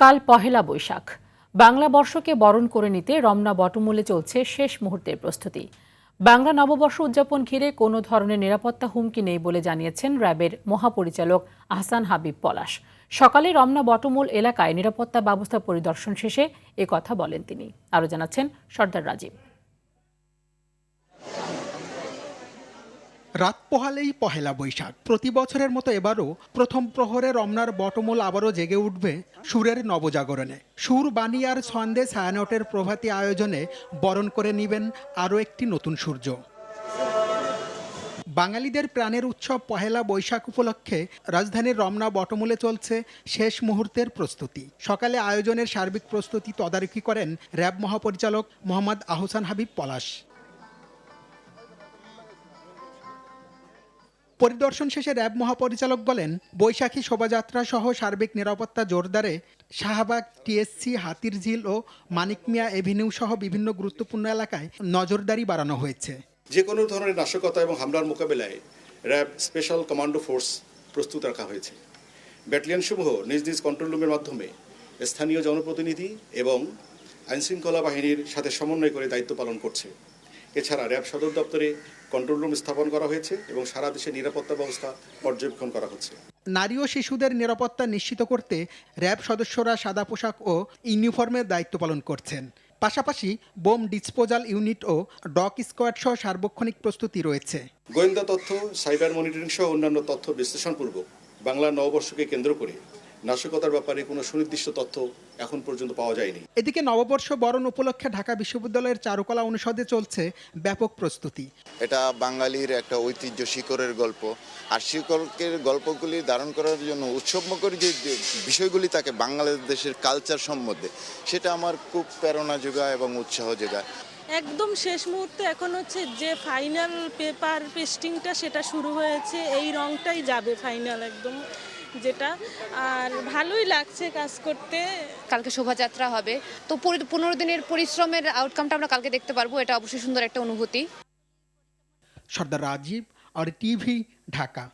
কাল পহেলা বৈশাখ। বাংলা বর্ষকে বরণ করে নিতে রমনা বটমূলে চলছে শেষ মুহূর্তের প্রস্তুতি। বাংলা নববর্ষ উদযাপন ঘিরে কোনো ধরনের নিরাপত্তা হুমকি নেই বলে জানিয়েছেন র্যাবের মহাপরিচালক আহসান হাবিব পলাশ। সকালে রমনা বটমূল এলাকায় নিরাপত্তা ব্যবস্থা পরিদর্শন শেষে কথা বলেন তিনি। আরও জানাচ্ছেন সর্দার রাজীব। রাত পোহালেই পহেলা বৈশাখ। প্রতি বছরের মতো এবারও প্রথম প্রহরে রমনার বটমূল আবারও জেগে উঠবে সুরের নবজাগরণে। সুর বাণী আর ছন্দে ছায়ানটের প্রভাতী আয়োজনে বরণ করে নেবেন আরও একটি নতুন সূর্য। বাঙালিদের প্রাণের উৎসব পহেলা বৈশাখ উপলক্ষে রাজধানীর রমনা বটমূলে চলছে শেষ মুহূর্তের প্রস্তুতি। সকালে আয়োজনের সার্বিক প্রস্তুতি তদারকি করেন র্যাব মহাপরিচালক মোহাম্মদ আহসান হাবিব পলাশ। পরিদর্শন শেষে র্যাব মহাপরিচালক বলেন, বৈশাখী শোভাযাত্রা সহ সার্বিক নিরাপত্তা জোরদারে শাহবাগ, টিএসসি, হাতিরঝিল ও মানিক মিয়া এভিনিউ সহ বিভিন্ন গুরুত্বপূর্ণ এলাকায় নজরদারি বাড়ানো হয়েছে। যে কোনো ধরনের নাশকতা এবং হামলার মোকাবেলায় র্যাব স্পেশাল কমান্ডো ফোর্স প্রস্তুত রাখা হয়েছে। ব্যাটালিয়নসমূহ নিজ নিজ কন্ট্রোল রুমের মাধ্যমে স্থানীয় জনপ্রতিনিধি এবং আইনশৃঙ্খলা বাহিনীর সাথে সমন্বয় করে দায়িত্ব পালন করছে। এছাড়া র্যাব সদর দপ্তরে কন্ট্রোল রুম স্থাপন করা হয়েছে এবং সারা দেশে নিরাপত্তা ব্যবস্থা পর্যবেক্ষণ করা হচ্ছে। নারী ও শিশুদের নিরাপত্তা নিশ্চিত করতে র্যাব সদস্যরা সাদা পোশাক ও ইউনিফর্মের দায়িত্ব পালন করছেন। পাশাপাশি বোম ডিসপোজাল ইউনিট ও ডগ স্কোয়াড সহ সার্বক্ষণিক প্রস্তুতি রয়েছে। গোয়েন্দা তথ্য, সাইবার মনিটরিং সহ অন্যান্য তথ্য বিশ্লেষণপূর্বক বাংলা নববর্ষকে কেন্দ্র করে নাশকতার ব্যাপারে কোনো সুনির্দিষ্ট তথ্য এখন পর্যন্ত পাওয়া যায়নি। এদিকে নববর্ষ বরণ উপলক্ষে ঢাকা বিশ্ববিদ্যালয়ের চারুকলা অনুষদে চলছে ব্যাপক প্রস্তুতি। এটা বাঙালির একটা ঐতিহ্য, শিকড়ের গল্প। আর শিকড়ের গল্পগুলি ধারণ করার জন্য উৎসবমুখর যে বিষয়গুলি থাকে বাংলাদেশের কালচার সম্বন্ধে, সেটা আমার খুব প্রেরণা যোগায় এবং উৎসাহ যোগায়। একদম শেষ মুহূর্তে এখন হচ্ছে যে ফাইনাল পেপার পেস্টিংটা সেটা শুরু হয়েছে। এই রংটাই যাবে ফাইনাল একদম, যেটা আর ভালোই লাগছে কাজ করতে। কালকে শোভাযাত্রা হবে, তো 15 দিনের পরিশ্রমের আউটকামটা আমরা কালকে দেখতে পারবো। এটা অবশ্যই সুন্দর একটা অনুভূতি। সর্দার রাজীব আর টিভি, ঢাকা।